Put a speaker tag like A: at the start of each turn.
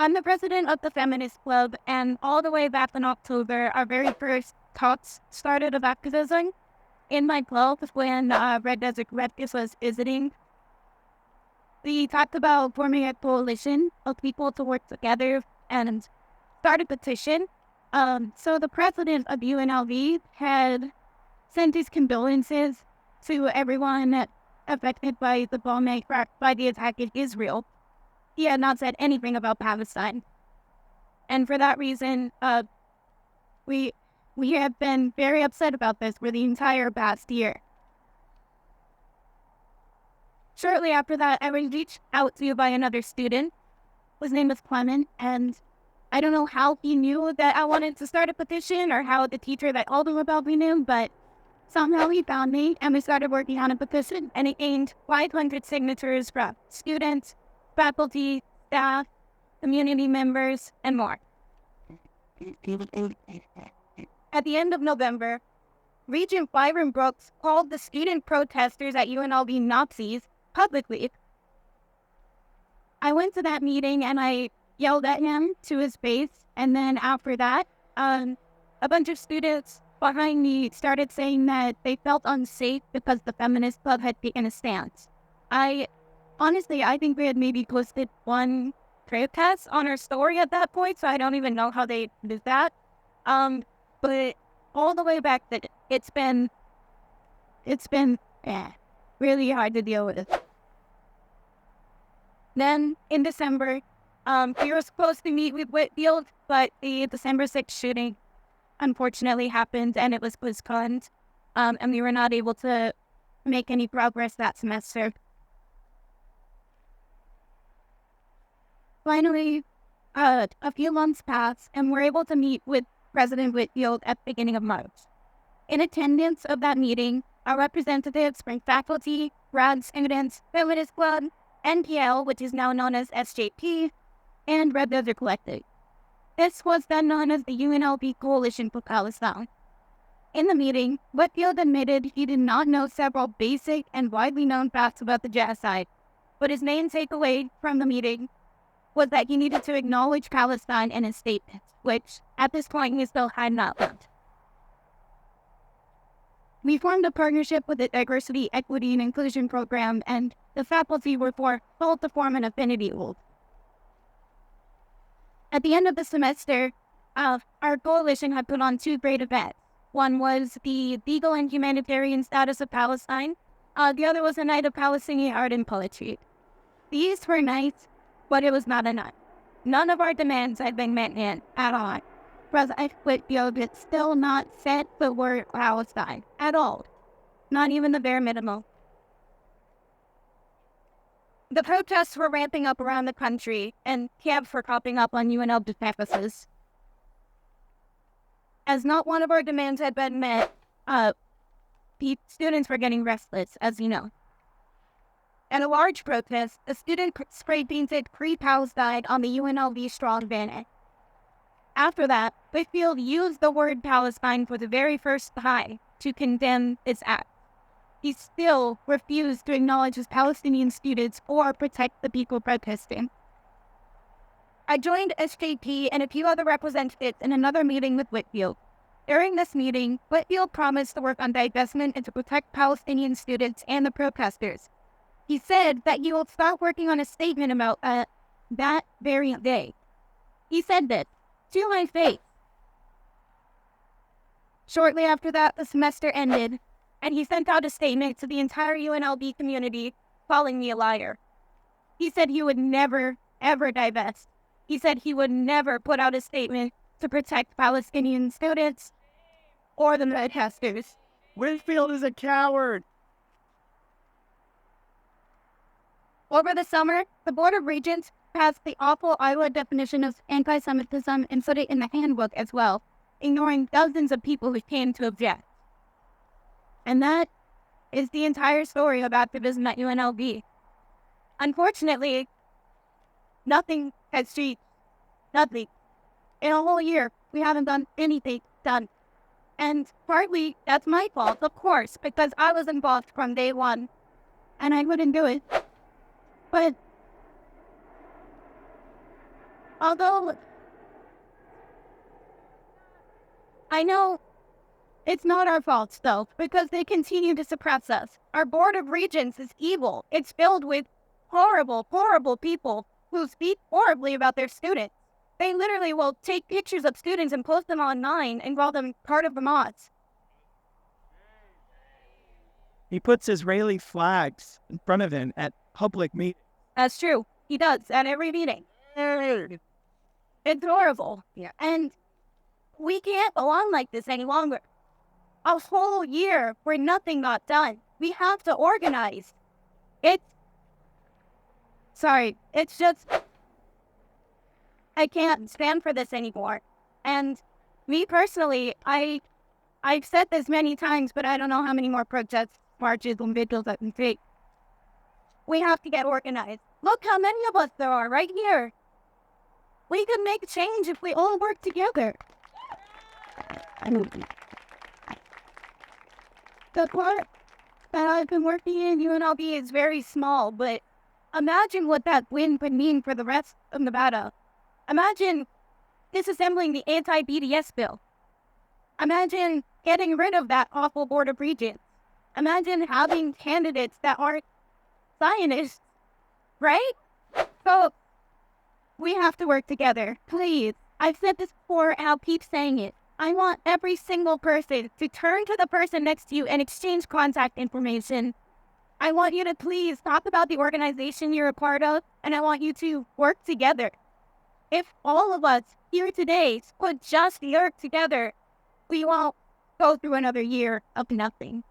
A: I'm the president of the Feminist Club, and all the way back in October, our very first talks started of activism in my club when Red Desert Redfish was visiting. We talked about forming a coalition of people to work together and start a petition. So the president of UNLV had sent his condolences to everyone affected by the bombing by the attack in Israel. He had not said anything about Palestine. And for that reason, we have been very upset about this for the entire past year. Shortly after that, I was reached out to by another student. His name was Clement, and I don't know how he knew that I wanted to start a petition or how the teacher that told him about me knew, but somehow he found me and we started working on a petition, and it gained 500 signatures from students, faculty, staff, community members, and more. At the end of November, Regent Byron Brooks called the student protesters at UNLV Nazis publicly. I went to that meeting and I yelled at him to his face, and then after that, a bunch of students behind me started saying that they felt unsafe because the Feminist Club had taken a stance. Honestly, I think we had maybe posted one protest on our story at that point, so I don't even know how they did that. But all the way back then, it's been really hard to deal with. Then in December, we were supposed to meet with Whitfield, but the December 6th shooting unfortunately happened and it was postponed, and we were not able to make any progress that semester. Finally, a few months passed and we're able to meet with President Whitfield at the beginning of March. In attendance of that meeting are representatives from faculty, grad students, Feminist Club, NPL, which is now known as SJP, and Red Desert Collective. This was then known as the UNLV Coalition for Palestine. In the meeting, Whitfield admitted he did not know several basic and widely known facts about the genocide, but his main takeaway from the meeting was that he needed to acknowledge Palestine in his statement, which, at this point, he still had not done. We formed a partnership with the Diversity, Equity, and Inclusion Program, and the faculty were told to form an affinity group. At the end of the semester, our coalition had put on two great events. One was the legal and humanitarian status of Palestine. The other was a night of Palestinian art and poetry. These were nights, but it was not enough. None of our demands had been met at all. President Whitfield had still not said the word Palestine at all, not even the bare minimum. The protests were ramping up around the country, and camps were popping up on UNLV campuses. As not one of our demands had been met, students were getting restless, as you know. At a large protest, a student spray-painted "Free Palestine" on the UNLV strong banner. After that, Whitfield used the word Palestine for the very first time to condemn this act. He still refused to acknowledge his Palestinian students or protect the people protesting. I joined SJP and a few other representatives in another meeting with Whitfield. During this meeting, Whitfield promised to work on divestment and to protect Palestinian students and the protesters. He said that he will start working on a statement about that very day. He said this to my face. Shortly after that, the semester ended, and he sent out a statement to the entire UNLV community calling me a liar. He said he would never, ever divest. He said he would never put out a statement to protect Palestinian students or the protesters.
B: Whitfield is a coward.
A: Over the summer, the Board of Regents passed the awful Iowa definition of anti-Semitism and put it in the handbook as well, ignoring dozens of people who came to object. And that is the entire story of activism at UNLV. Unfortunately, nothing has changed. Nothing. In a whole year, we haven't done anything done. And partly, that's my fault, of course, because I was involved from day one, and I couldn't do it. But Although, I know it's not our fault, though, because they continue to suppress us. Our Board of Regents is evil. It's filled with horrible, horrible people who speak horribly about their students. They literally will take pictures of students and post them online and call them part of the mods.
B: He puts Israeli flags in front of him at public meetings.
A: That's true. He does at every meeting. It's horrible.
C: Yeah.
A: And we can't go on like this any longer. A whole year where nothing got done. We have to organize. It's just, I can't stand for this anymore. And me personally, I've said this many times, but I don't know how many more protests, marches, and vigils I can take. We have to get organized. Look how many of us there are right here. We can make change if we all work together. The part that I've been working in UNLV is very small, but imagine what that win would mean for the rest of Nevada. Imagine disassembling the anti-BDS bill. Imagine getting rid of that awful Board of Regents. Imagine having candidates that aren't Zionists, right? So, we have to work together, please. I've said this before and I'll keep saying it. I want every single person to turn to the person next to you and exchange contact information. I want you to please talk about the organization you're a part of, and I want you to work together. If all of us here today could just work together, we won't go through another year of nothing.